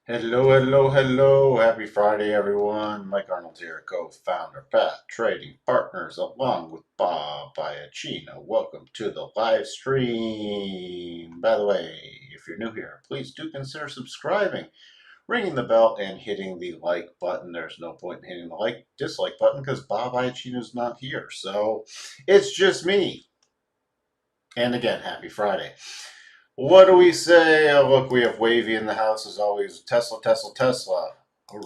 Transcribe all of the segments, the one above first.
Hello, hello, hello. Happy Friday, everyone. Mike Arnold here, co-founder, Path Trading Partners, along with Bob Iacchino. Welcome to the live stream. By the way, if you're new here, please do consider subscribing, ringing the bell, and hitting the like button. There's no point in hitting the dislike button because Bob Iacchino's not here. So it's just me. And again, happy Friday. What do we say? Oh, look, we have Wavy in the house as always. Tesla, Tesla, Tesla.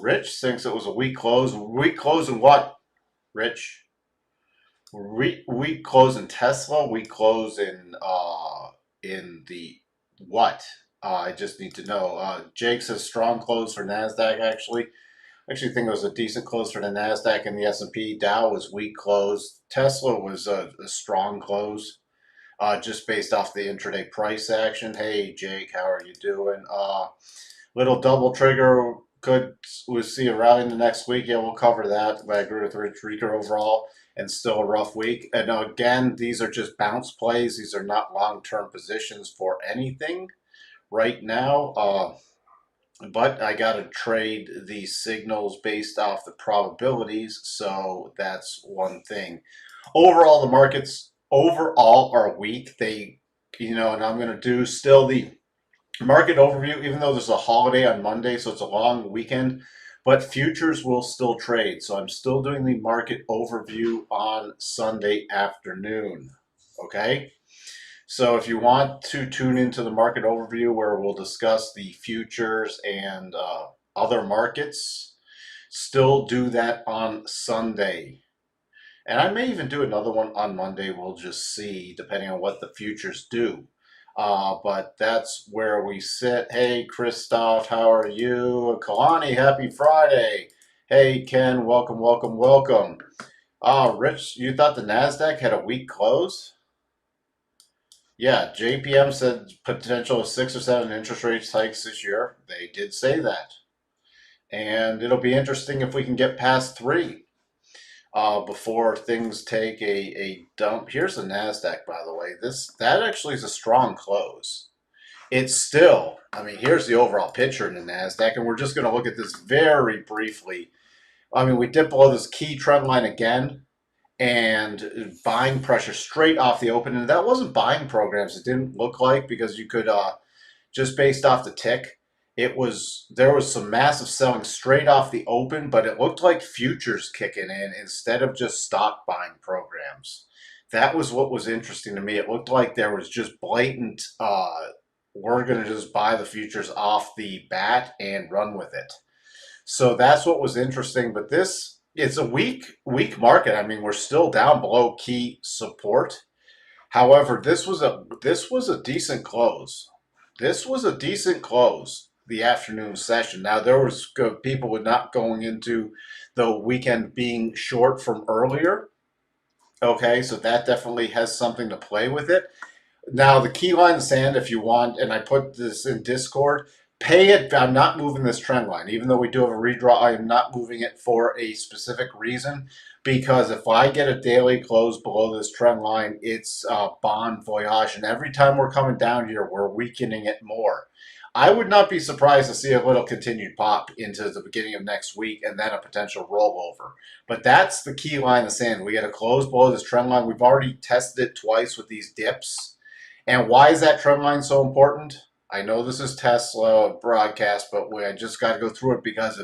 Rich thinks it was a weak close. Weak close in what, Rich? Weak close in Tesla. Weak close in the what? I just need to know. Jake says strong close for Nasdaq. Actually think it was a decent close for the Nasdaq and the S&P. Dow was weak close. Tesla was a strong close, just based off the intraday price action. Hey, Jake, how are you doing? Little double trigger. Could we see a rally in the next week? Yeah, we'll cover that. But I agree with Rich Rieger overall, and still a rough week. And again, these are just bounce plays. These are not long-term positions for anything right now. But I got to trade the signals based off the probabilities. So that's one thing. Overall, the markets overall are weak. And I'm going to do still the market overview, even though there's a holiday on Monday, so it's a long weekend, but futures will still trade. So I'm still doing the market overview on Sunday afternoon. Okay. So if you want to tune into the market overview where we'll discuss the futures and other markets, still do that on Sunday. And I may even do another one on Monday. We'll just see, depending on what the futures do. But that's where we sit. Hey, Christoph, how are you? Kalani, happy Friday. Hey, Ken, welcome, welcome, welcome. Rich, you thought the NASDAQ had a weak close? Yeah, JPM said potential of 6 or 7 interest rate hikes this year. They did say that. And it'll be interesting if we can get past 3 before things take a dump. Here's the NASDAQ, by the way. That actually is a strong close. It's still, I mean, here's the overall picture in the NASDAQ, and we're just going to look at this very briefly. I mean, we dipped below this key trend line again, and buying pressure straight off the open. And that wasn't buying programs. It didn't look like, because you could, just based off the tick, there was some massive selling straight off the open, but it looked like futures kicking in instead of just stock buying programs. That was what was interesting to me. It looked like there was just blatant, we're going to just buy the futures off the bat and run with it. So that's what was interesting. But it's a weak market. I mean, we're still down below key support. However, this was a decent close. This was a decent close, the afternoon session. Now there was people with not going into the weekend being short from earlier. Okay, so that definitely has something to play with it. Now, the key line in the sand, if you want, and I put this in Discord, pay it. I'm not moving this trend line. Even though we do have a redraw, I am not moving it for a specific reason. Because if I get a daily close below this trend line, it's bon voyage. And every time we're coming down here, we're weakening it more. I would not be surprised to see a little continued pop into the beginning of next week and then a potential rollover. But that's the key line in the sand. We get a close below this trend line. We've already tested it twice with these dips. And why is that trend line so important? I know this is Tesla broadcast, but I just got to go through it because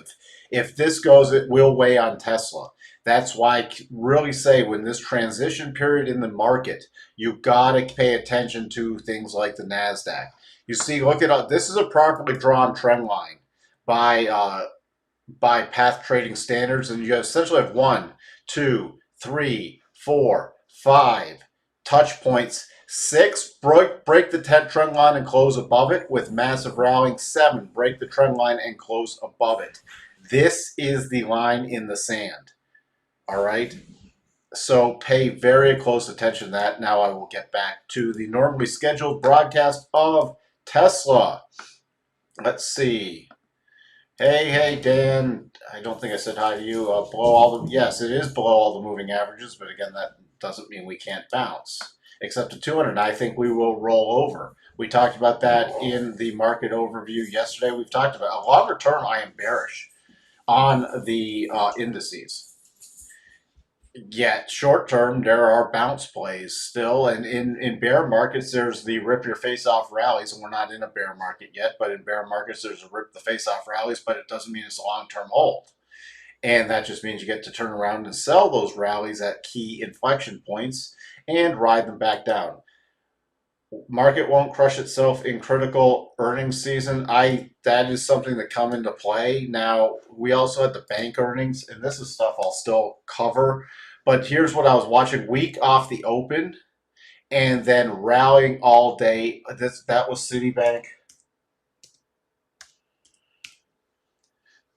if this goes, it will weigh on Tesla. That's why I really say when this transition period in the market, you got to pay attention to things like the NASDAQ. You see, look at this is a properly drawn trend line by by path trading standards, and you essentially have 1, 2, 3, 4, 5 touch points. 6, break the trend line and close above it with massive rallying. 7, break the trend line and close above it. This is the line in the sand. All right. So pay very close attention to that. Now I will get back to the normally scheduled broadcast of Tesla. Let's see. Hey, Dan. I don't think I said hi to you. Below all the, yes, it is below all the moving averages, but again, that doesn't mean we can't bounce. except to 200. And I think we will roll over. We talked about that in the market overview yesterday. We've talked about a longer term. I am bearish on the indices. Yet short term, there are bounce plays still, and in bear markets, there's the rip your face off rallies, and we're not in a bear market yet. But in bear markets, there's a rip the face off rallies, but it doesn't mean it's a long term hold. And that just means you get to turn around and sell those rallies at key inflection points and ride them back down. Market won't crush itself in critical earnings season. That is something that come into play. Now, we also had the bank earnings, and this is stuff I'll still cover. But here's what I was watching: week off the open and then rallying all day. That was Citibank.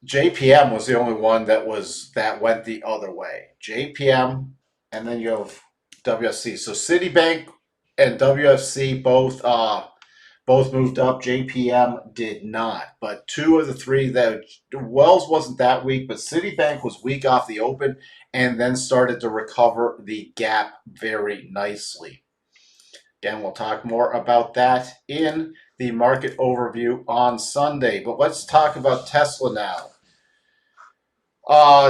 JPM was the only one that went the other way. JPM, and then you have WFC. So Citibank and WFC both moved up. JPM did not. But two of the three, that Wells wasn't that weak, but Citibank was weak off the open and then started to recover the gap very nicely. Again, we'll talk more about that in the market overview on Sunday. But let's talk about Tesla now.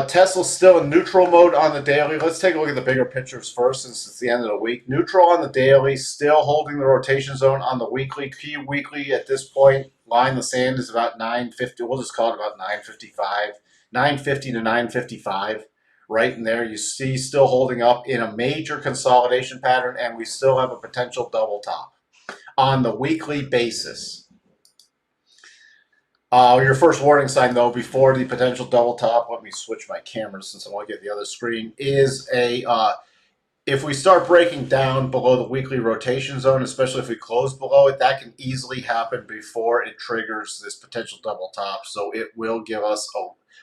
Tesla's still in neutral mode on the daily. Let's take a look at the bigger pictures first, since it's the end of the week. Neutral on the daily, still holding the rotation zone on the weekly. Key weekly at this point, line in the sand is about 950. We'll just call it about 955, 950 to 955. Right in there, you see still holding up in a major consolidation pattern, and we still have a potential double top on the weekly basis. Your first warning sign, though, before the potential double top, let me switch my camera since I want to get the other screen, is if we start breaking down below the weekly rotation zone, especially if we close below it, that can easily happen before it triggers this potential double top. So it will give us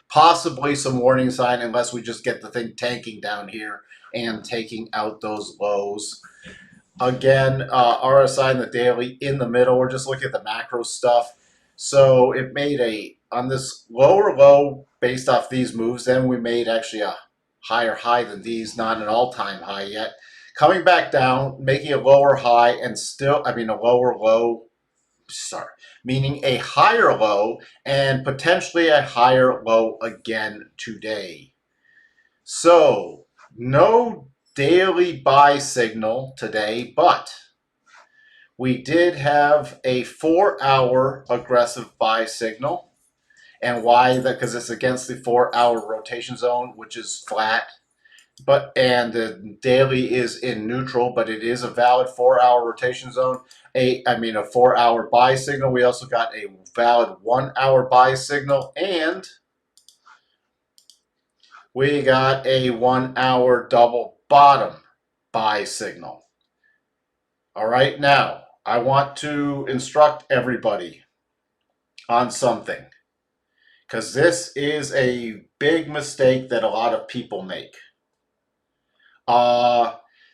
possibly some warning sign, unless we just get the thing tanking down here and taking out those lows. Again, RSI in the daily in the middle. We're just looking at the macro stuff. So it made on this lower low based off these moves, then we made actually a higher high than these, not an all-time high yet. Coming back down, making a lower high and still, a lower low, meaning a higher low and potentially a higher low again today. So no daily buy signal today, but we did have a 4-hour aggressive buy signal. And why? Because it's against the 4-hour rotation zone, which is flat. And the daily is in neutral, but it is a valid 4-hour rotation zone. A 4-hour buy signal. We also got a valid 1-hour buy signal, and we got a 1-hour double bottom buy signal. All right, now I want to instruct everybody on something, because this is a big mistake that a lot of people make.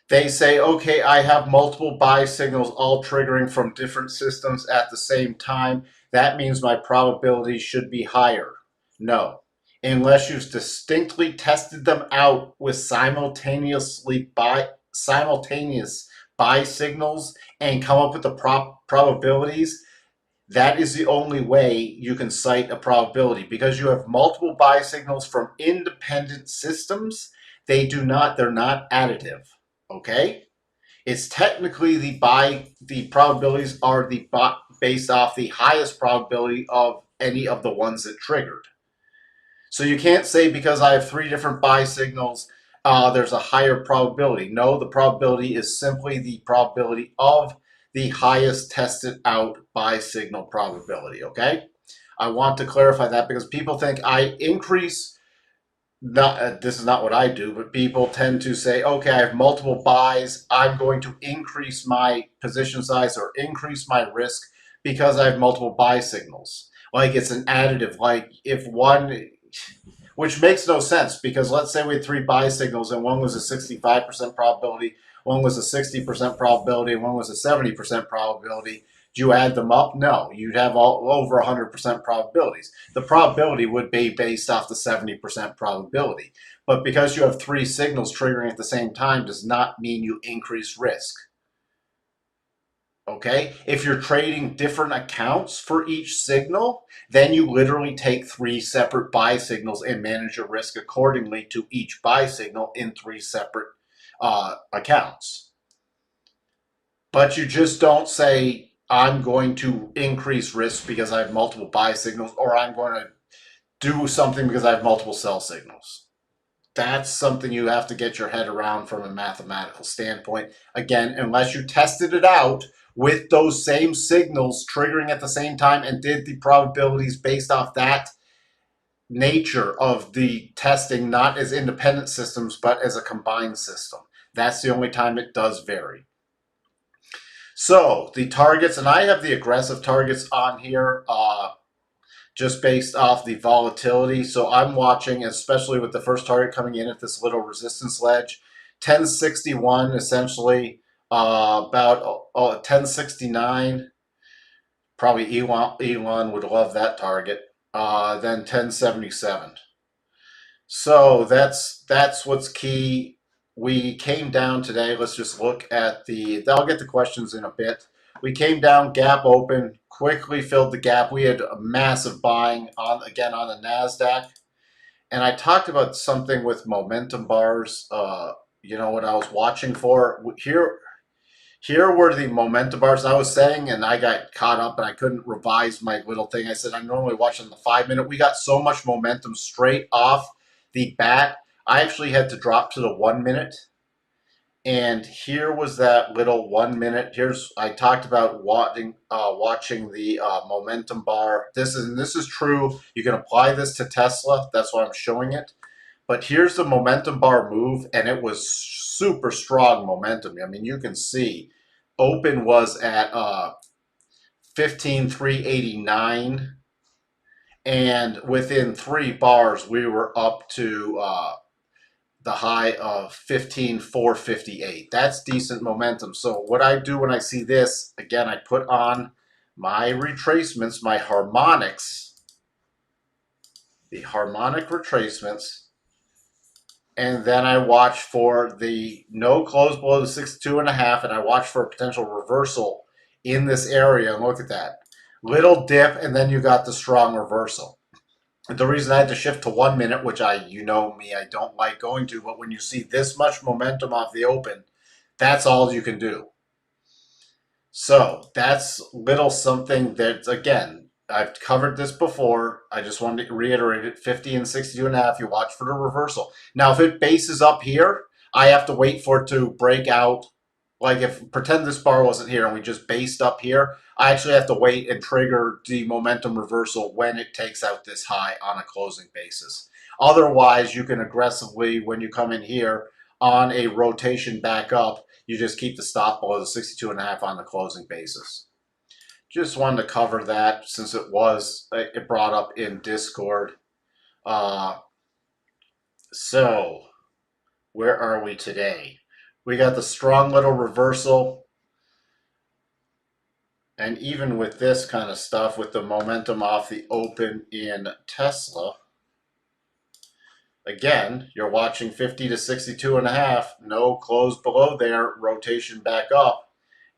They say, okay, I have multiple buy signals all triggering from different systems at the same time. That means my probability should be higher. No, unless you've distinctly tested them out with simultaneous buy signals and come up with the probabilities. That is the only way you can cite a probability, because you have multiple buy signals from independent systems. They're not additive, okay? It's technically the probabilities are based off the highest probability of any of the ones that triggered. So you can't say because I have 3 different buy signals, there's a higher probability. No, the probability is simply the probability of the highest tested out buy signal probability, okay? I want to clarify that, because people think I increase, this is not what I do, but people tend to say, okay, I have multiple buys, I'm going to increase my position size or increase my risk because I have multiple buy signals. Like it's an additive, like if one, which makes no sense, because let's say we had 3 buy signals and one was a 65% probability, one was a 60% probability, and one was a 70% probability. Do you add them up? No, you'd have over 100% probabilities. The probability would be based off the 70% probability. But because you have 3 signals triggering at the same time does not mean you increase risk. Okay, if you're trading different accounts for each signal, then you literally take three separate buy signals and manage your risk accordingly to each buy signal in three separate accounts. But you just don't say, I'm going to increase risk because I have multiple buy signals, or I'm going to do something because I have multiple sell signals. That's something you have to get your head around from a mathematical standpoint. Again, unless you tested it out with those same signals triggering at the same time and did the probabilities based off that nature of the testing, not as independent systems, but as a combined system. That's the only time it does vary. So the targets, and I have the aggressive targets on here. Just based off the volatility. So I'm watching, especially with the first target coming in at this little resistance ledge, 1061 essentially, about 1069. Probably Elon would love that target. Then 1077. So that's what's key. We came down today. Let's just look at I'll get the questions in a bit. We came down, gap open, quickly filled the gap. We had a massive buying on the NASDAQ. And I talked about something with momentum bars. What I was watching for here were the momentum bars I was saying, and I got caught up and I couldn't revise my little thing. I said I'm normally watching the 5 minute. We got so much momentum straight off the bat. I actually had to drop to the 1 minute. And here was that little 1 minute. I talked about watching the momentum bar. This is true. You can apply this to Tesla. That's why I'm showing it. But here's the momentum bar move, and it was super strong momentum. I mean, you can see open was at 15,389, and within 3 bars, we were up to the high of 15,458. That's decent momentum. So what I do when I see this, again, I put on my retracements, my harmonics, the harmonic retracements, and then I watch for the no close below the 62.5, and I watch for a potential reversal in this area. And look at that. Little dip, and then you got the strong reversal. The reason I had to shift to 1 minute, which you know me, I don't like going to, but when you see this much momentum off the open, that's all you can do. So that's little something that, again, I've covered this before. I just wanted to reiterate it. 50 and 62.5, you watch for the reversal. Now, if it bases up here, I have to wait for it to break out. Like if pretend this bar wasn't here and we just based up here, I actually have to wait and trigger the momentum reversal when it takes out this high on a closing basis. Otherwise, you can aggressively, when you come in here on a rotation back up, you just keep the stop below the 62.5 on the closing basis. Just wanted to cover that since it brought up in Discord. So where are we today? We got the strong little reversal. And even with this kind of stuff, with the momentum off the open in Tesla, again, you're watching 50 to 62.5, no close below there, rotation back up,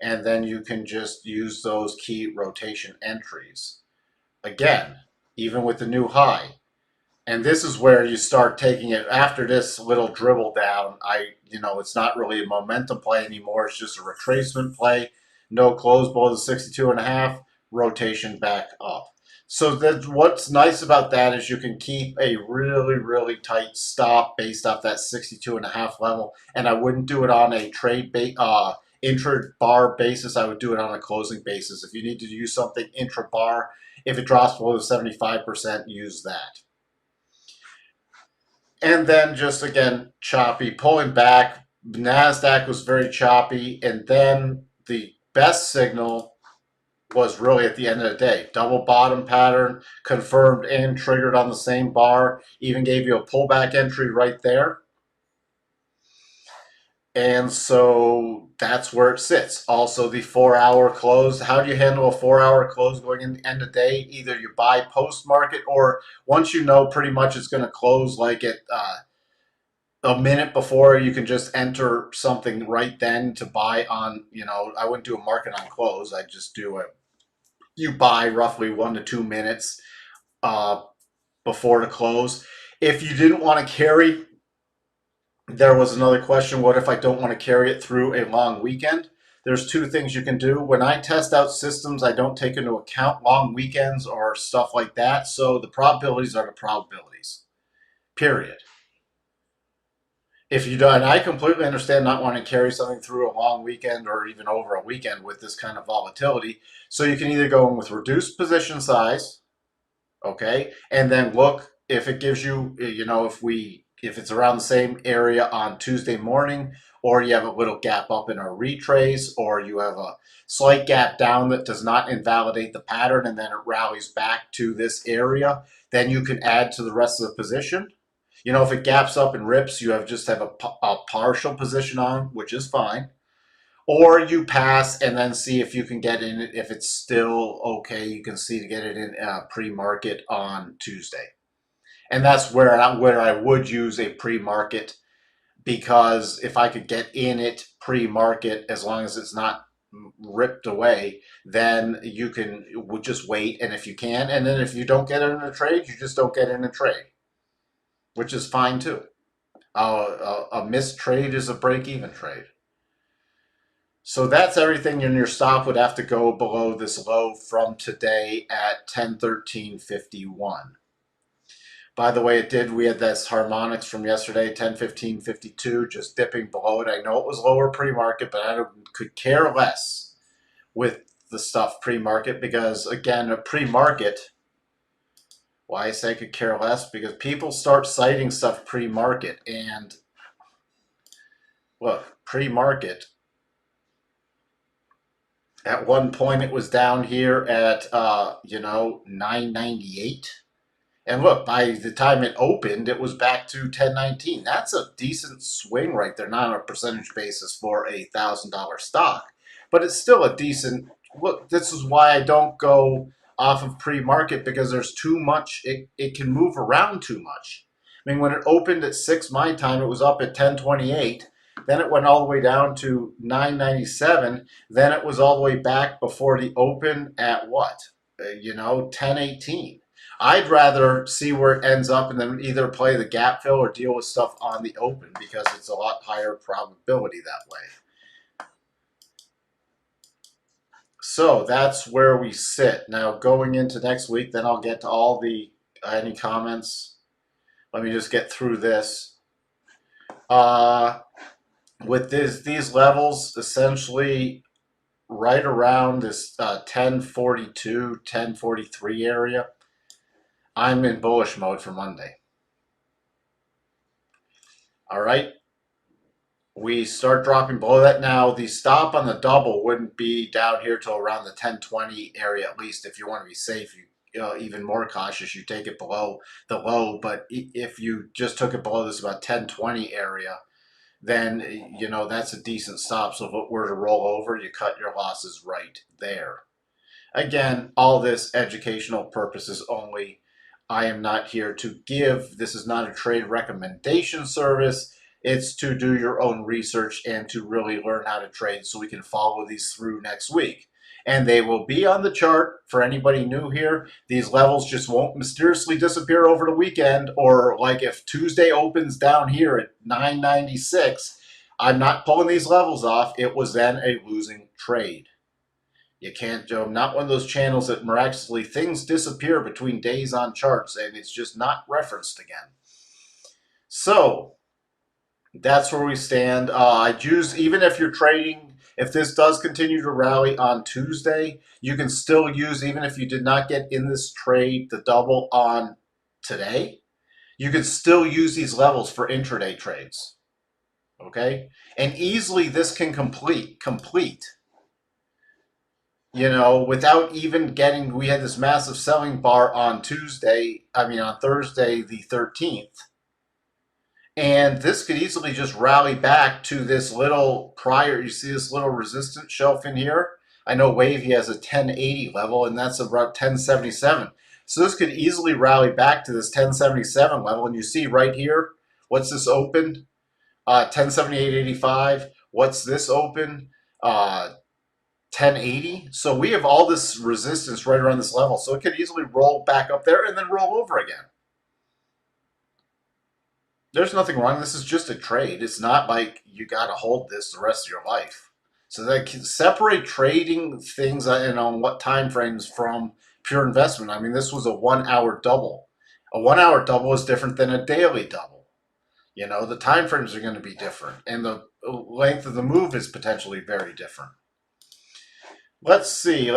and then you can just use those key rotation entries. Again, even with the new high. And this is where you start taking it after this little dribble down. It's not really a momentum play anymore. It's just a retracement play. No close below the 62.5, rotation back up. So what's nice about that is you can keep a really, really tight stop based off that 62.5 level. And I wouldn't do it on a intra-bar basis. I would do it on a closing basis. If you need to use something intra-bar, if it drops below the 75%, use that. And then just again, choppy, pulling back. NASDAQ was very choppy. And then the best signal was really at the end of the day. Double bottom pattern, confirmed and triggered on the same bar. Even gave you a pullback entry right there. And so that's where it sits. Also, the 4-hour close. How do you handle a 4-hour close going in the end of the day? Either you buy post market, or once you know pretty much it's going to close like it a minute before, you can just enter something right then to buy on, I wouldn't do a market on close. I just you buy roughly 1 to 2 minutes uh, before the close. If you didn't want to carry, there was another question. What if I don't want to carry it through a long weekend? There's two things you can do. When I test out systems, I don't take into account long weekends or stuff like that. So the probabilities are the probabilities, period. If you don't, and I completely understand not wanting to carry something through a long weekend or even over a weekend with this kind of volatility. So you can either go in with reduced position size, okay, and then look if it gives you, if it's around the same area on Tuesday morning, or you have a little gap up in a retrace, or you have a slight gap down that does not invalidate the pattern and then it rallies back to this area, then you can add to the rest of the position. If it gaps up and rips, you just have a partial position on, which is fine. Or you pass and then see if you can get in it. If it's still okay, you can see to get it in pre-market on Tuesday. And that's where I would use a pre-market, because if I could get in it pre-market, as long as it's not ripped away, then you can just wait. And if you can, and then if you don't get in a trade, you just don't get in a trade, which is fine too. A missed trade is a break-even trade. So that's everything, and your stop would have to go below this low from today at 10:13.51. By the way, we had this harmonics from yesterday, 10:15.52, just dipping below it. I know it was lower pre-market, but I could care less with the stuff pre-market, because again, a pre-market, why I say could care less, because people start citing stuff pre-market, and look, pre-market, at one point it was down here at 998. And look, by the time it opened, it was back to 1019. That's a decent swing right there, not on a percentage basis for a $1,000 stock, but it's still a decent look. This is why I don't go off of pre-market, because there's too much. It can move around too much. I mean, when it opened at 6 my time, it was up at 1028. Then it went all the way down to 997. Then it was all the way back before the open at what? 1018. I'd rather see where it ends up and then either play the gap fill or deal with stuff on the open, because it's a lot higher probability that way. So that's where we sit. Now going into next week, then I'll get to all the any comments. Let me just get through this. With these levels, essentially right around this 1042, 1043 area, I'm in bullish mode for Monday. All right. We start dropping below that. Now, the stop on the double wouldn't be down here till around the 1020 area, at least. If you want to be safe, even more cautious, you take it below the low. But if you just took it below this about 1020 area, then that's a decent stop. So if it were to roll over, you cut your losses right there. Again, all this educational purposes only. I am not here to give. This is not a trade recommendation service. It's to do your own research and to really learn how to trade, so we can follow these through next week. And they will be on the chart for anybody new here. These levels just won't mysteriously disappear over the weekend, or like if Tuesday opens down here at 996, I'm not pulling these levels off. It was then a losing trade. You can't, I'm not one of those channels that miraculously things disappear between days on charts and it's just not referenced again. So that's where we stand. I'd use, even if you're trading, if this does continue to rally on Tuesday, you can still use, even if you did not get in this trade, the double on today, you can still use these levels for intraday trades. Okay? And easily this can complete. Without even getting, we had this massive selling bar on Thursday the 13th. And this could easily just rally back to this little prior, you see this little resistance shelf in here? I know Wavy has a 1080 level, and that's about 1077. So this could easily rally back to this 1077 level, and you see right here, What's this open? 1078.85. What's this open? 1080. So we have all this resistance right around this level. So it could easily roll back up there and then roll over again. There's nothing wrong. This is just a trade. It's not like you got to hold this the rest of your life. So that can separate trading things and on what time frames from pure investment. I mean, this was a 1 hour double. A 1 hour double is different than a daily double. You know, the time frames are going to be different, and the length of the move is potentially very different. Let's see.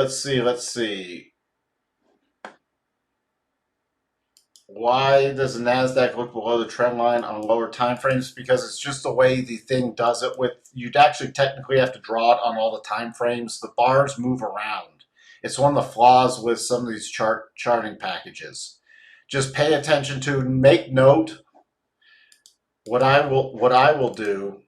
Why does the NASDAQ look below the trend line on lower time frames? Because it's just the way the thing does it. With you'd actually technically have to draw it on all the time frames. The bars move around. It's one of the flaws with some of these charting packages. Just pay attention to, make note. What I will do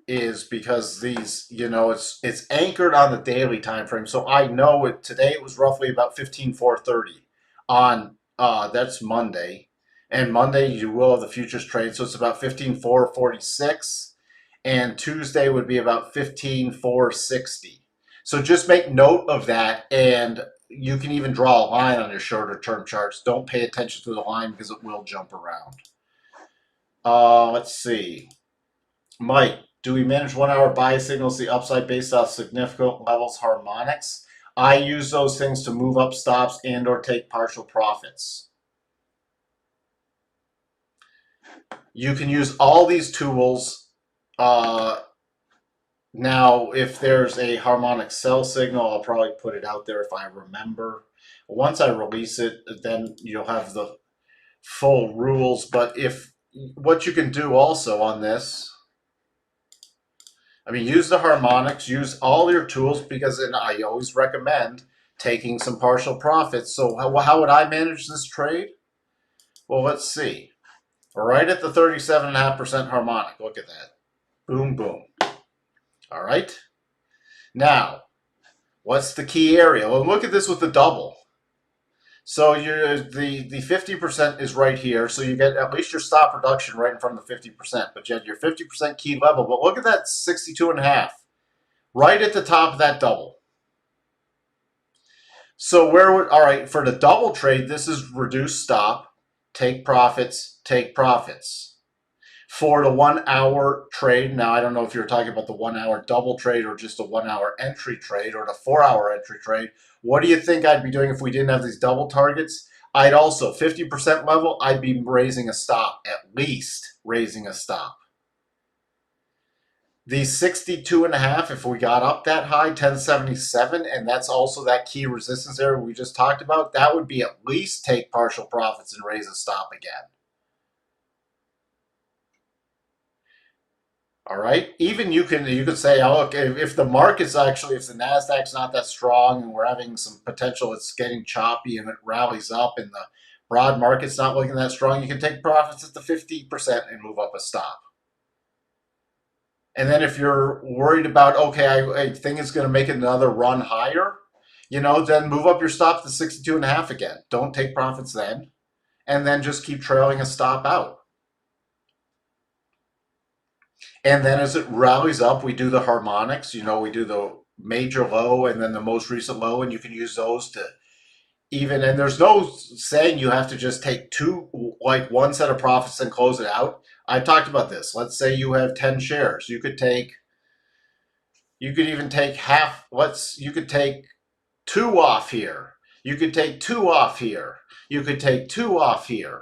is, because these, you know, it's anchored on the daily time frame, so I know it. Today it was roughly about 15,430 on that's Monday, and Monday you will have the futures trade, so it's about 15,446, and Tuesday would be about 15,460. So just make note of that, and you can even draw a line on your shorter term charts. Don't pay attention to the line because it will jump around. Let's see. Mike, do we manage 1 hour buy signals the upside based off significant levels harmonics? I use those things to move up stops and or take partial profits. You can use all these tools. Now, if there's a harmonic sell signal, I'll probably put it out there if I remember. Once I release it, then you'll have the full rules. But if what you can do also on this, I mean, use the harmonics, use all your tools, because then I always recommend taking some partial profits. So how would I manage this trade? Well, let's see. Right at the 37.5% harmonic. Look at that. Boom, boom. All right. Now, what's the key area? Well, look at this with the double. So the 50% is right here. So you get at least your stop reduction right in front of the 50%. But you had your 50% key level. But look at that 62.5. Right at the top of that double. So all right, for the double trade, this is reduce stop, take profits, take profits. For the 1 hour trade, now I don't know if you're talking about the 1 hour double trade or just a 1 hour entry trade or the 4 hour entry trade. What do you think I'd be doing if we didn't have these double targets? I'd also, 50% level, I'd be raising a stop, at least raising a stop. The 62.5, if we got up that high, 1077, and that's also that key resistance area we just talked about, that would be at least take partial profits and raise a stop again. All right. Even you could say, oh, look, if the market's actually, if the Nasdaq's not that strong and we're having some potential, it's getting choppy and it rallies up, and the broad market's not looking that strong, you can take profits at the 50% and move up a stop. And then if you're worried about, okay, I think it's going to make another run higher, you know, then move up your stop to 62.5 again. Don't take profits then. And then just keep trailing a stop out. And then as it rallies up, we do the harmonics. You know, we do the major low and then the most recent low, and you can use those to even, and there's no saying you have to just take like one set of profits and close it out. I talked about this. Let's say you have 10 shares. You could even take half. You could take 2 off here. You could take 2 off here. You could take 2 off here.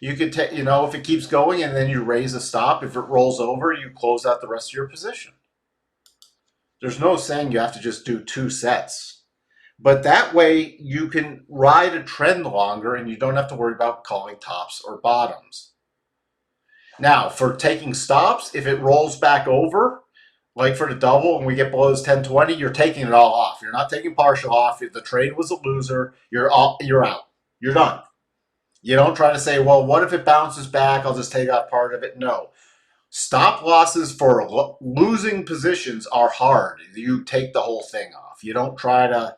You could take, you know, if it keeps going and then you raise a stop, if it rolls over, you close out the rest of your position. There's no saying you have to just do 2 sets. But that way you can ride a trend longer and you don't have to worry about calling tops or bottoms. Now, for taking stops, if it rolls back over, like for the double and we get below this 1020, you're taking it all off. You're not taking partial off. If the trade was a loser, you're out. You're done. You don't try to say, well, what if it bounces back? I'll just take off part of it. No. Stop losses for losing positions are hard. You take the whole thing off. You don't try to,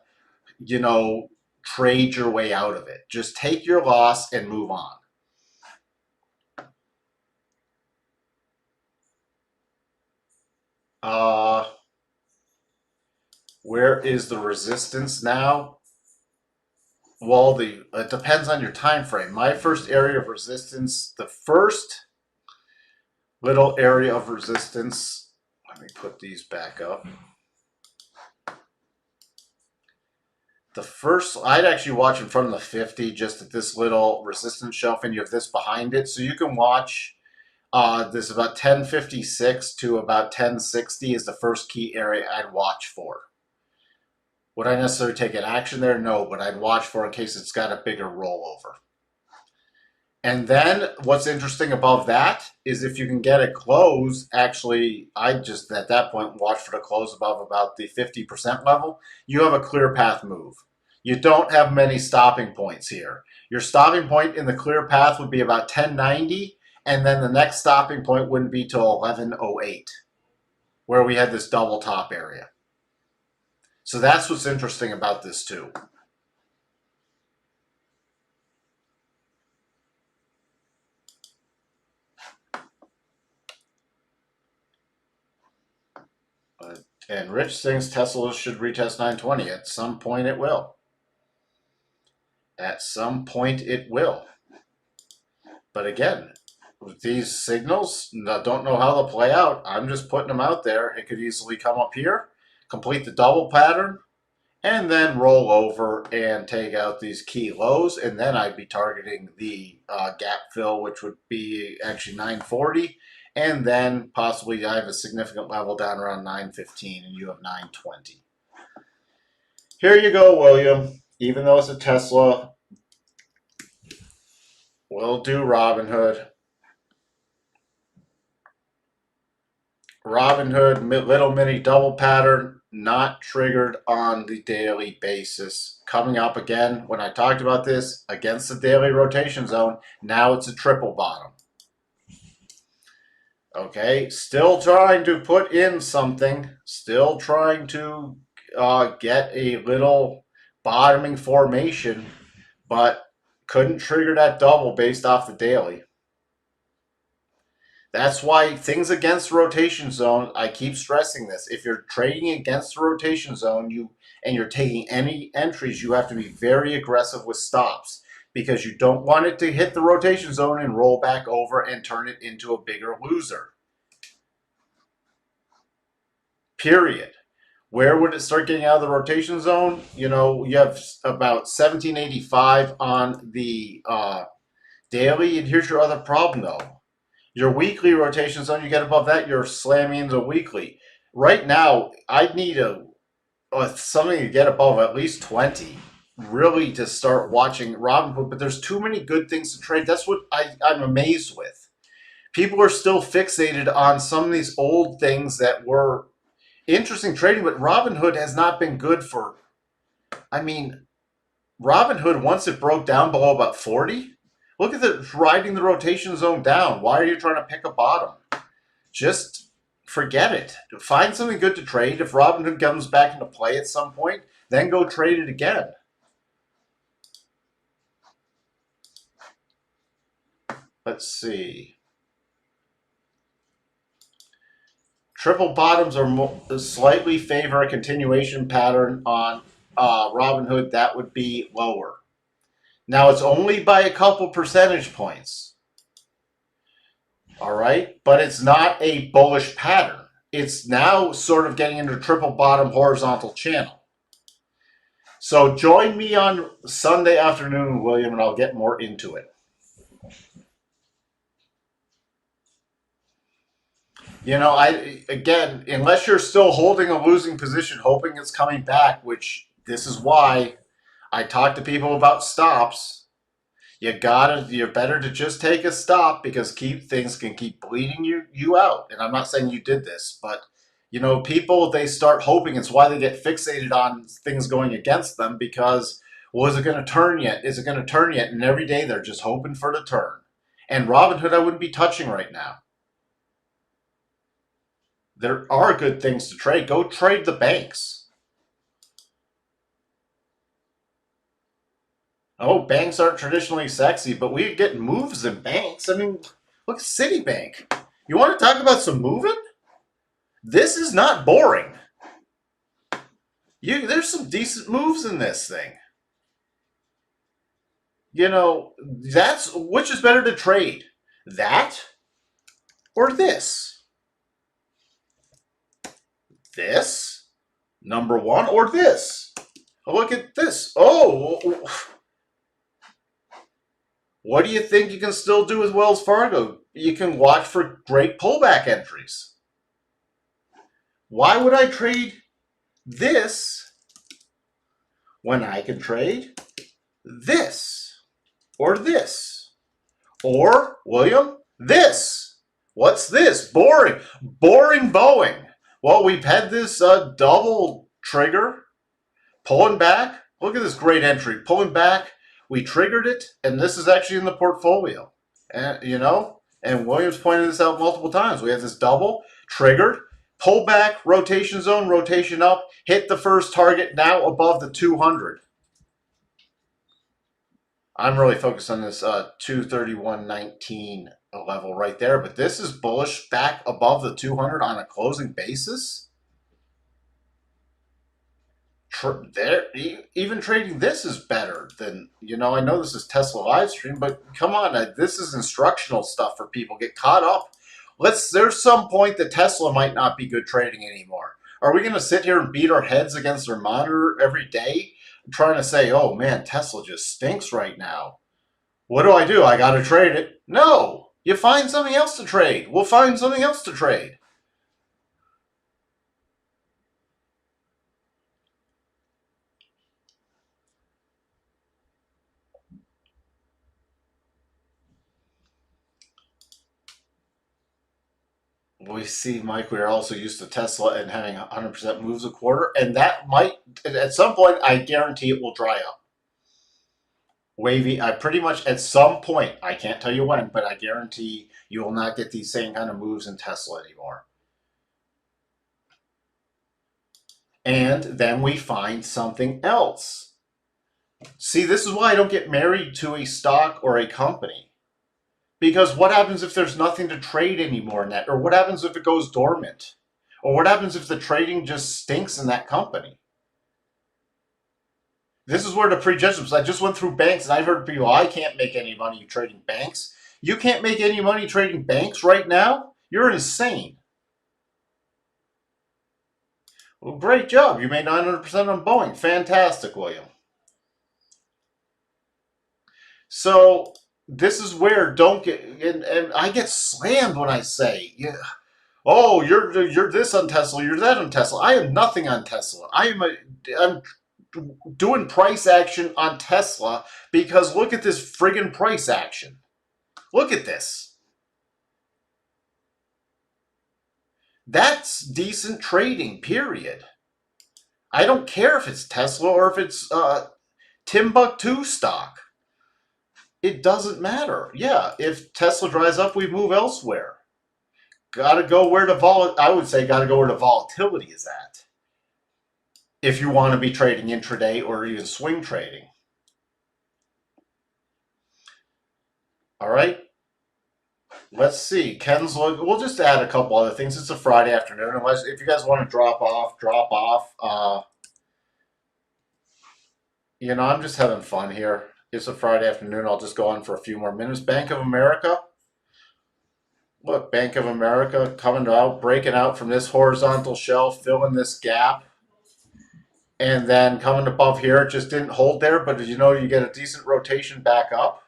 you know, trade your way out of it. Just take your loss and move on. Where is the resistance now? Well, it depends on your time frame. My first area of resistance, the first little area of resistance, let me put these back up. The first, I'd actually watch in front of the 50, just at this little resistance shelf, and you have this behind it. So you can watch this about 1056 to about 1060 is the first key area I'd watch for. Would I necessarily take an action there? No, but I'd watch for in case it's got a bigger rollover. And then what's interesting above that is if you can get a close, actually, I just at that point watch for the close above about the 50% level. You have a clear path move. You don't have many stopping points here. Your stopping point in the clear path would be about 1090, and then the next stopping point wouldn't be till 1108, where we had this double top area. So that's what's interesting about this too. And Rich thinks Tesla should retest 920. At some point it will. At some point it will. But again, with these signals, don't know how they'll play out. I'm just putting them out there. It could easily come up here, complete the double pattern, and then roll over and take out these key lows. And then I'd be targeting the gap fill, which would be actually 940. And then possibly I have a significant level down around 915 and you have 920. Here you go, William. Even though it's a Tesla, we'll do Robinhood. Robinhood, little mini double pattern, not triggered on the daily basis. Coming up again, when I talked about this, against the daily rotation zone, now it's a triple bottom. Okay, still trying to put in something, still trying to get a little bottoming formation, but couldn't trigger that double based off the daily. That's why things against the rotation zone, I keep stressing this. If you're trading against the rotation zone, and you're taking any entries, you have to be very aggressive with stops because you don't want it to hit the rotation zone and roll back over and turn it into a bigger loser. Period. Where would it start getting out of the rotation zone? You know, you have about 1785 on the daily, and here's your other problem though. Your weekly rotation zone, you get above that, you're slamming into weekly. Right now, I'd need something to get above at least 20, really, to start watching Robinhood. But there's too many good things to trade. That's what I'm amazed with. People are still fixated on some of these old things that were interesting trading, but Robinhood has not been good for, I mean, Robinhood, once it broke down below about 40, look at the riding the rotation zone down. Why are you trying to pick a bottom? Just forget it. Find something good to trade. If Robinhood comes back into play at some point, then go trade it again. Let's see. Triple bottoms are slightly favor a continuation pattern on Robinhood. That would be lower. Now, it's only by a couple percentage points. All right, but it's not a bullish pattern. It's now sort of getting into triple bottom horizontal channel. So join me on Sunday afternoon, William, and I'll get more into it. You know, again, unless you're still holding a losing position, hoping it's coming back, which this is why I talk to people about stops. You're better to just take a stop because things can keep bleeding you out. And I'm not saying you did this, but you know, people, they start hoping. It's why they get fixated on things going against them because, well, is it going to turn yet? Is it going to turn yet? And every day they're just hoping for the turn. And Robinhood, I wouldn't be touching right now. There are good things to trade. Go trade the banks. Oh, banks aren't traditionally sexy, but we get moves in banks. I mean, look at Citibank. You want to talk about some moving? This is not boring. There's some decent moves in this thing. You know, that's which is better to trade, that or this? This, number one, or this? Look at this. Oh, what do you think you can still do with Wells Fargo? You can watch for great pullback entries. Why would I trade this when I can trade this or this? Or, William, this. What's this? Boring. Boring Boeing. Well, we've had this double trigger pulling back. Look at this great entry. Pulling back. We triggered it, and this is actually in the portfolio. And and Williams pointed this out multiple times. We have this double triggered, pull back, rotation zone, rotation up, hit the first target, now above the 200. I'm really focused on this 231.19 level right there, but this is bullish back above the 200 on a closing basis. Even trading this is better than, I know this is Tesla live stream, but come on, this is instructional stuff for people. Get caught up. There's some point that Tesla might not be good trading anymore. Are we going to sit here and beat our heads against our monitor every day trying to say, oh man, Tesla just stinks right now? What do? I got to trade it. No, you find something else to trade. We'll find something else to trade. We see, Mike, we're also used to Tesla and having 100% moves a quarter, and that might, at some point, I guarantee it will dry up. Wavy, I pretty much, at some point, I can't tell you when, but I guarantee you will not get these same kind of moves in Tesla anymore. And then we find something else. See, this is why I don't get married to a stock or a company. Because what happens if there's nothing to trade anymore in that? Or what happens if it goes dormant? Or what happens if the trading just stinks in that company? This is where the prejudgments. I just went through banks and I've heard people, I can't make any money trading banks. You can't make any money trading banks right now? You're insane. Well, great job. You made 900% on Boeing. Fantastic, William. So this is where don't get, and I get slammed when I say, yeah, oh, you're this on Tesla, you're that on Tesla. I am nothing on Tesla. I'm doing price action on Tesla because look at this friggin' price action. Look at this. That's decent trading, period. I don't care if it's Tesla or if it's Timbuktu stock. It doesn't matter. Yeah, if Tesla dries up, we move elsewhere. Got to go where I would say got to go where the volatility is at. If you want to be trading intraday or even swing trading. All right. Let's see. Ken's look. We'll just add a couple other things. It's a Friday afternoon. Unless if you guys want to drop off, drop off. I'm just having fun here. It's a Friday afternoon. I'll just go on for a few more minutes. Bank of America. Look, Bank of America coming out, breaking out from this horizontal shelf, filling this gap. And then coming above here, it just didn't hold there. But you get a decent rotation back up.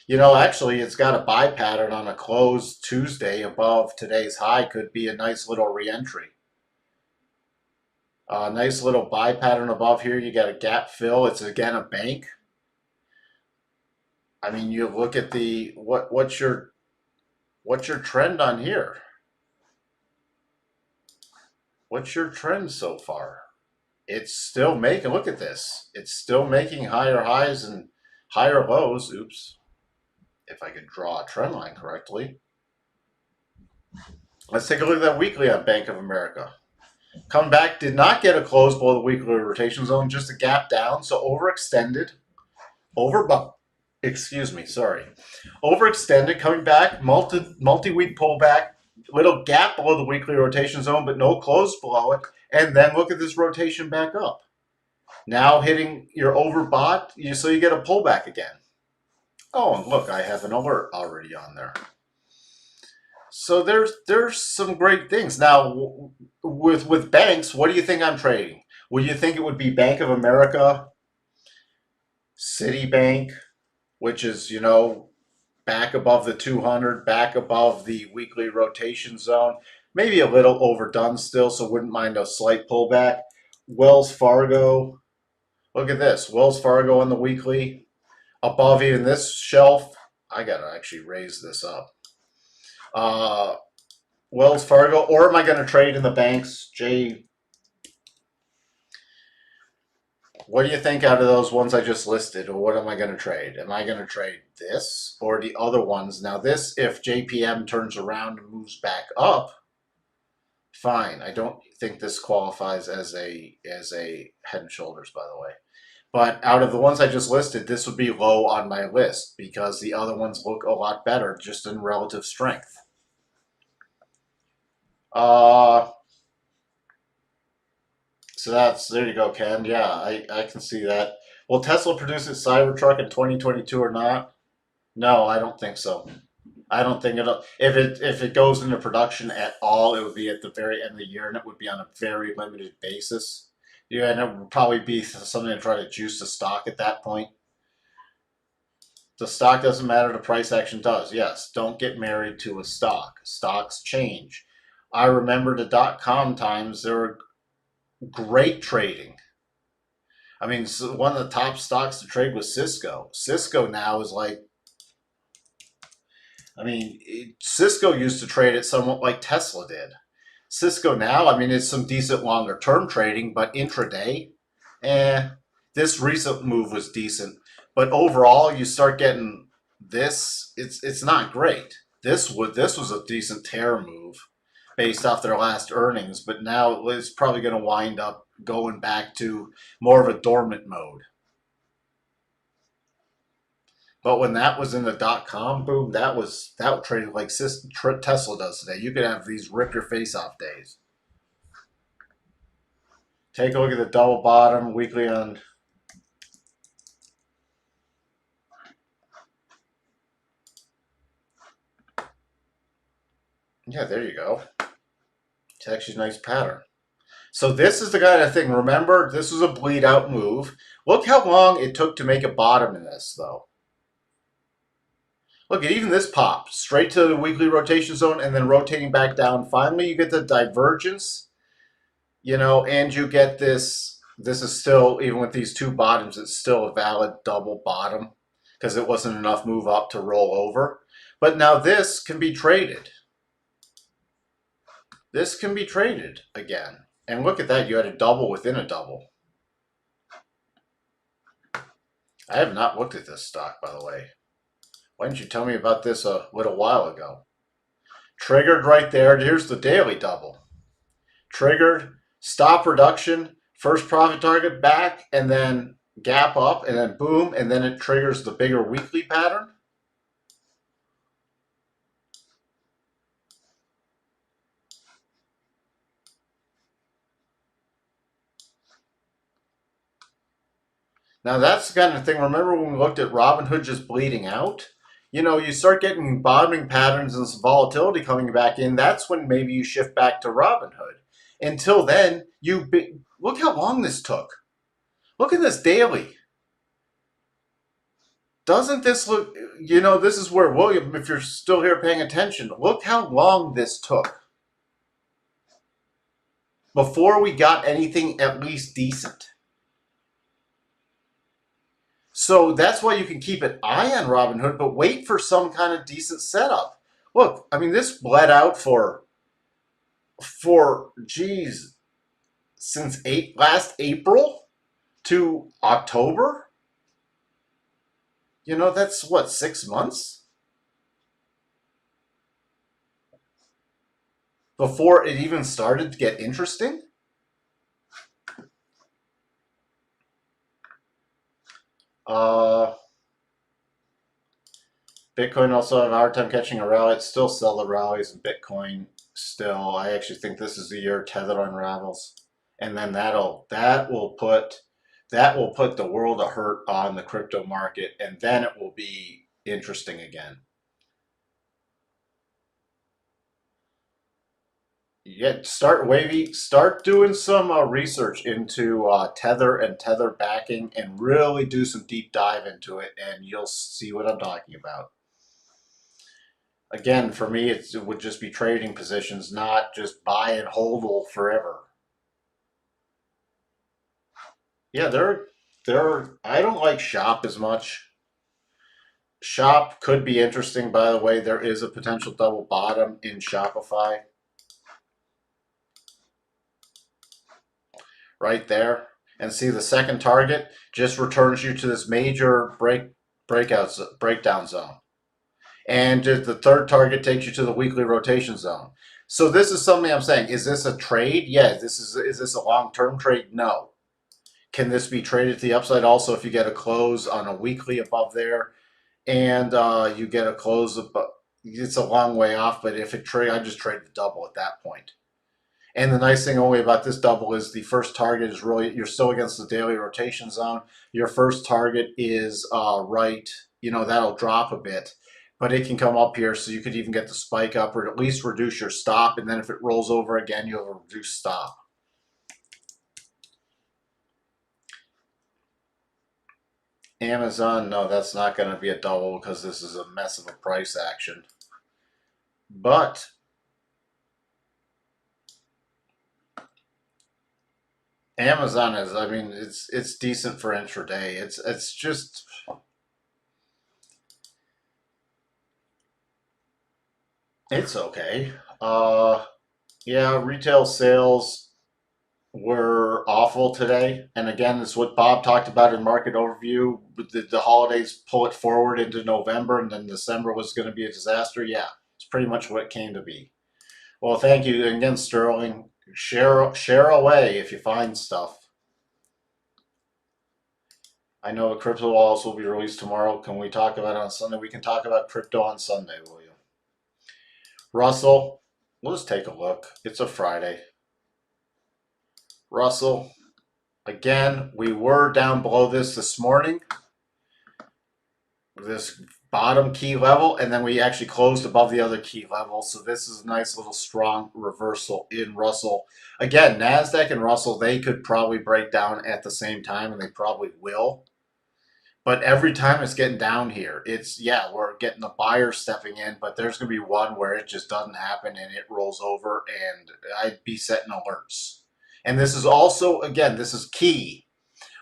Actually, it's got a buy pattern on a close Tuesday above today's high. Could be a nice little re-entry. A nice little buy pattern above here. You got a gap fill. It's again a bank. I mean, you look at the what's your trend on here? What's your trend so far? It's still making. Look at this. It's still making higher highs and higher lows. Oops. If I could draw a trend line correctly. Let's take a look at that weekly on Bank of America. Come back, did not get a close below the weekly rotation zone, just a gap down, so overextended. Overextended, coming back, multi-week pullback, little gap below the weekly rotation zone, but no close below it, And then look at this rotation back up. Now hitting your overbought, so you get a pullback again. Oh, and look, I have an alert already on there. So there's some great things. Now, with banks, what do you think I'm trading? Would you think it would be Bank of America, Citibank, which is, back above the 200, back above the weekly rotation zone, maybe a little overdone still, so wouldn't mind a slight pullback. Wells Fargo, look at this. Wells Fargo on the weekly, above even this shelf. I gotta actually raise this up. Uh, Wells Fargo, or am I going to trade in the banks? What do you think out of those ones I just listed, or what am I going to trade? Am I going to trade this or the other ones? Now this, if JPM turns around and moves back up, fine. I don't think this qualifies as a Head and Shoulders, by the way. But out of the ones I just listed, this would be low on my list because the other ones look a lot better just in relative strength. So there you go, Ken. Yeah, I can see that. Will Tesla produce its Cybertruck in 2022 or not? No, I don't think so. I don't think it'll. If it goes into production at all, it would be at the very end of the year, and it would be on a very limited basis. Yeah, and it would probably be something to try to juice the stock at that point. The stock doesn't matter. The price action does. Yes, don't get married to a stock. Stocks change. I remember the .com times. There were great trading. I mean, one of the top stocks to trade was Cisco. Cisco now is like, Cisco used to trade it somewhat like Tesla did. Cisco now, it's some decent longer term trading, but intraday, this recent move was decent. But overall, you start getting this, it's not great. This was a decent tear move based off their last earnings, but now it's probably going to wind up going back to more of a dormant mode. But when that was in the .com boom, that traded like Tesla does today. You could have these rip your face off days. Take a look at the double bottom weekly on. Yeah, there you go. It's actually a nice pattern. So this is the kind of thing. Remember, this was a bleed out move. Look how long it took to make a bottom in this, though. Look at even this pop straight to the weekly rotation zone and then rotating back down. Finally, you get the divergence, and you get this. This is still, even with these two bottoms, it's still a valid double bottom because it wasn't enough move up to roll over. But now this can be traded. This can be traded again. And look at that, you had a double within a double. I have not looked at this stock, by the way. Why didn't you tell me about this a little while ago? Triggered right there. Here's the daily double. Triggered, stop reduction, first profit target back, and then gap up, and then boom, and then it triggers the bigger weekly pattern. Now that's the kind of thing, remember when we looked at Robinhood just bleeding out? You start getting bottoming patterns and some volatility coming back in. That's when maybe you shift back to Robinhood. Until then, look how long this took. Look at this daily. Doesn't this look, this is where, William, if you're still here paying attention, look how long this took before we got anything at least decent. So that's why you can keep an eye on Robinhood, but wait for some kind of decent setup. Look, this bled out for geez, since last April to October. That's what, 6 months? Before it even started to get interesting? Bitcoin also had a hard time catching a rally. It's still sell the rallies in Bitcoin still. I actually think this is the year Tether unravels. and then that will put the world of hurt on the crypto market, and then it will be interesting again. Yeah, start doing some research into tether and tether backing, and really do some deep dive into it, and you'll see what I'm talking about. Again, for me, it would just be trading positions, not just buy and hold forever. Yeah, I don't like shop as much. Shop could be interesting, by the way. There is a potential double bottom in Shopify right there. And see, the second target just returns you to this major breakdown zone. And the third target takes you to the weekly rotation zone. So this is something I'm saying. Is this a trade? Yes. Is this a long-term trade? No. Can this be traded to the upside also if you get a close on a weekly above there, and you get a close above? It's a long way off, but if it trade, I just trade the double at that point. And the nice thing only about this double is the first target is really, you're still against the daily rotation zone. Your first target is right, that'll drop a bit, but it can come up here, so you could even get the spike up or at least reduce your stop. And then if it rolls over again, you have a reduced stop. Amazon, no, that's not going to be a double because this is a mess of a price action. But Amazon is, I mean, it's decent for intraday. It's just, it's okay. Yeah, retail sales were awful today. And again, it's what Bob talked about in market overview. The holidays pull it forward into November, and then December was going to be a disaster. Yeah, it's pretty much what it came to be. Well, thank you again, Sterling. Share away if you find stuff. I know the crypto walls will be released tomorrow. Can we talk about it on Sunday? We can talk about crypto on Sunday, will you? Russell, let's take a look. It's a Friday. Russell, again, we were down below this morning, this bottom key level, and then we actually closed above the other key level. So this is a nice little strong reversal in Russell. Again, NASDAQ and Russell, they could probably break down at the same time, and they probably will. But every time it's getting down here, yeah, we're getting the buyer stepping in, but there's going to be one where it just doesn't happen and it rolls over, and I'd be setting alerts. And this is also, again, this is key.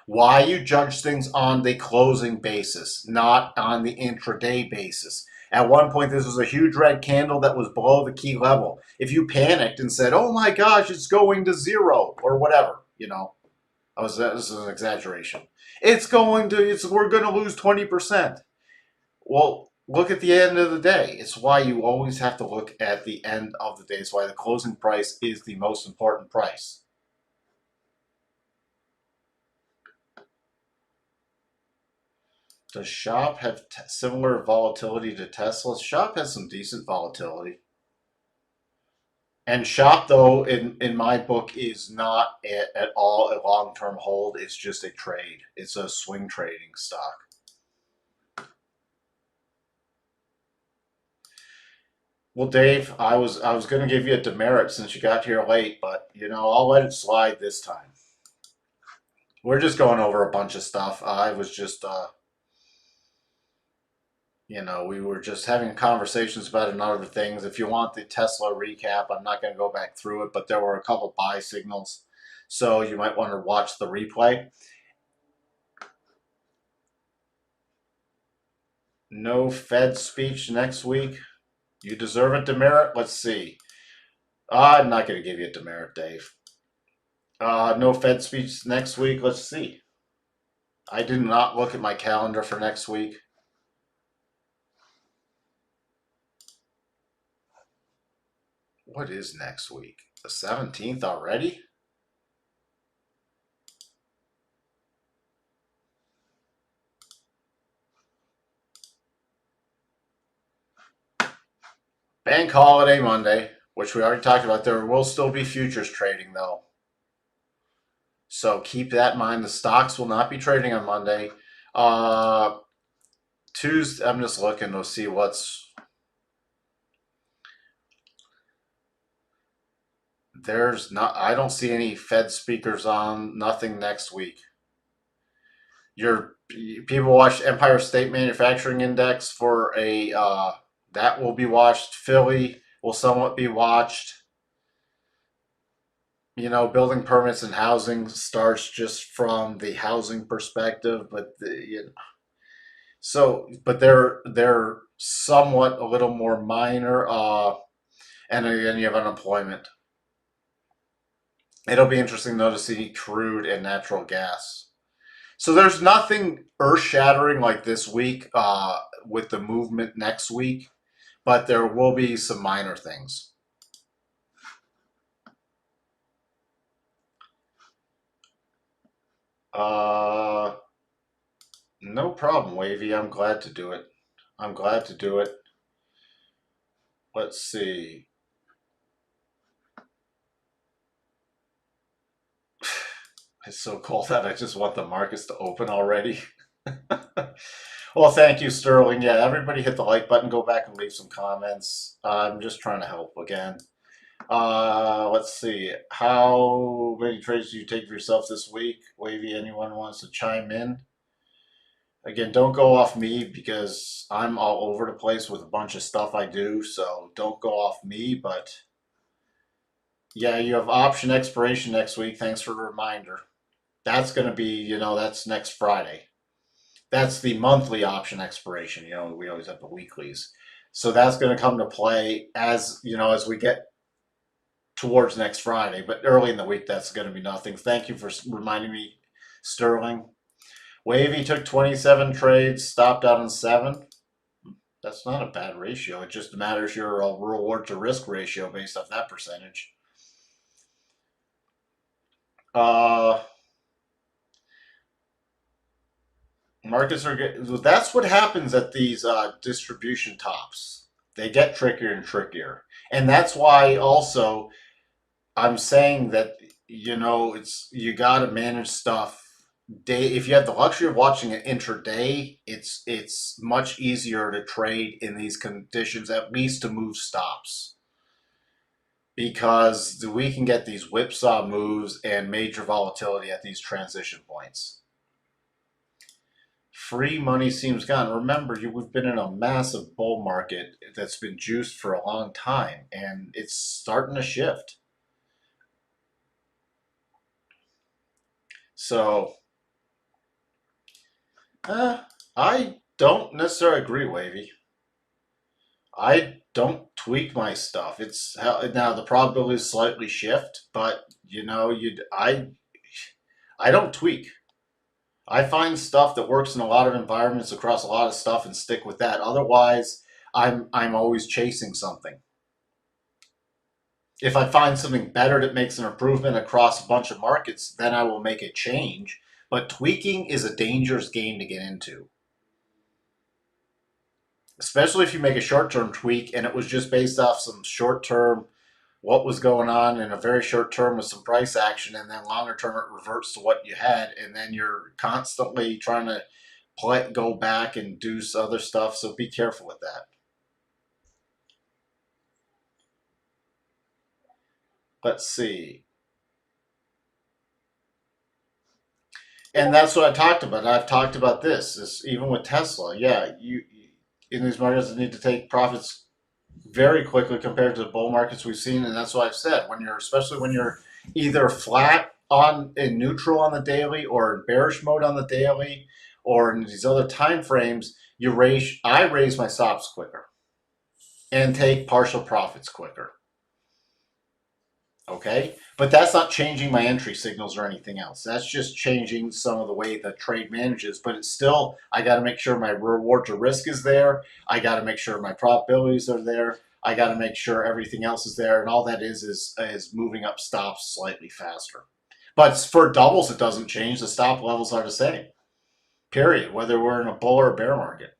Why you judge things on the closing basis, not on the intraday basis. At one point, this was a huge red candle that was below the key level. If you panicked and said, oh my gosh, it's going to zero or whatever, this is an exaggeration. We're going to lose 20%. Well, look at the end of the day. It's why you always have to look at the end of the day. It's why the closing price is the most important price. Does Shop have similar volatility to Tesla? Shop has some decent volatility. And Shop, though, in my book, is not at all a long-term hold. It's just a trade. It's a swing trading stock. Well, Dave, I was going to give you a demerit since you got here late, but I'll let it slide this time. We're just going over a bunch of stuff. I was just we were just having conversations about other things. If you want the Tesla recap, I'm not going to go back through it, but there were a couple buy signals, so you might want to watch the replay. No Fed speech next week. You deserve a demerit. Let's see. I'm not going to give you a demerit, Dave. No Fed speech next week. Let's see. I did not look at my calendar for next week. What is next week? The 17th already? Bank holiday Monday, which we already talked about. There will still be futures trading, though. So keep that in mind. The stocks will not be trading on Monday. Tuesday, I'm just looking to see what's there's not. I don't see any Fed speakers on. Nothing next week. Your people watched Empire State Manufacturing Index for a that will be watched. Philly will somewhat be watched. Building permits and housing starts just from the housing perspective, but but they're somewhat a little more minor. And again, you have unemployment. It'll be interesting though to see crude and natural gas. So there's nothing earth-shattering like this week with the movement next week, but there will be some minor things. Uh, no problem, Wavy. I'm glad to do it. I'm glad to do it. Let's see. It's so cold that I just want the markets to open already. Well, thank you, Sterling. Yeah, everybody hit the like button. Go back and leave some comments. I'm just trying to help again. Let's see. How many trades do you take for yourself this week? Wavy, anyone wants to chime in? Again, don't go off me because I'm all over the place with a bunch of stuff I do. So don't go off me. But yeah, you have option expiration next week. Thanks for the reminder. That's going to be, that's next Friday. That's the monthly option expiration. We always have the weeklies. So that's going to come to play as we get towards next Friday. But early in the week, that's going to be nothing. Thank you for reminding me, Sterling. Wavy took 27 trades, stopped out on 7. That's not a bad ratio. It just matters your reward to risk ratio based off that percentage. Uh, Markets are good. That's what happens at these distribution tops. They get trickier and trickier, and that's why also I'm saying that it's you got to manage stuff day. If you have the luxury of watching it intraday, it's much easier to trade in these conditions, at least to move stops, because we can get these whipsaw moves and major volatility at these transition points. Free money seems gone. Remember, we've been in a massive bull market that's been juiced for a long time, and it's starting to shift. So, I don't necessarily agree, Wavy. I don't tweak my stuff. It's now the probabilities slightly shift, but I don't tweak. I find stuff that works in a lot of environments across a lot of stuff and stick with that. Otherwise, I'm always chasing something. If I find something better that makes an improvement across a bunch of markets, then I will make a change. But tweaking is a dangerous game to get into, especially if you make a short-term tweak and it was just based off some short-term what was going on in a very short term with some price action, and then longer term it reverts to what you had, and then you're constantly trying to go back and do other stuff. So be careful with that. Let's see. And that's what I talked about. I've talked about this. Even with Tesla. Yeah, you in these markets need to take profits very quickly compared to the bull markets we've seen, and that's what I've said. Especially when you're either flat on in neutral on the daily, or in bearish mode on the daily, or in these other time frames, I raise my stops quicker and take partial profits quicker. Okay, but that's not changing my entry signals or anything else. That's just changing some of the way the trade manages. But it's still, I got to make sure my reward to risk is there. I got to make sure my probabilities are there. I got to make sure everything else is there, and all that is moving up stops slightly faster. But for doubles, it doesn't change. The stop levels are the same. Period. Whether we're in a bull or a bear market.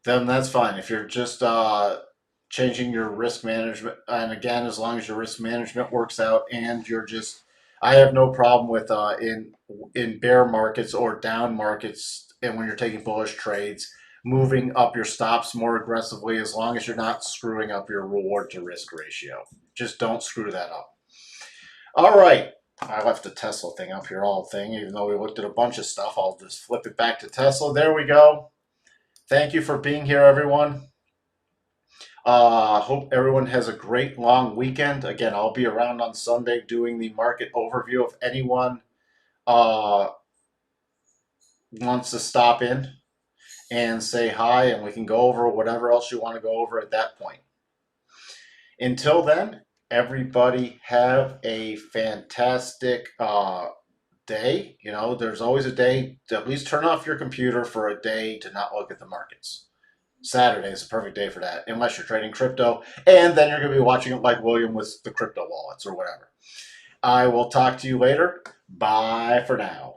Then that's fine. If you're just changing your risk management. And again, as long as your risk management works out and you're just, I have no problem with in bear markets or down markets, and when you're taking bullish trades, moving up your stops more aggressively as long as you're not screwing up your reward to risk ratio. Just don't screw that up. All right. I left the Tesla thing up here, all thing, even though we looked at a bunch of stuff. I'll just flip it back to Tesla. There we go. Thank you for being here, everyone. Hope everyone has a great long weekend. Again, I'll be around on Sunday doing the market overview. If anyone uh, wants to stop in and say hi, and we can go over whatever else you want to go over at that point. Until then, everybody have a fantastic day. You know, there's always a day to at least turn off your computer for a day to not look at the markets. Saturday is a perfect day for that, unless you're trading crypto, and then you're going to be watching it like William with the crypto wallets or whatever. I will talk to you later. Bye for now.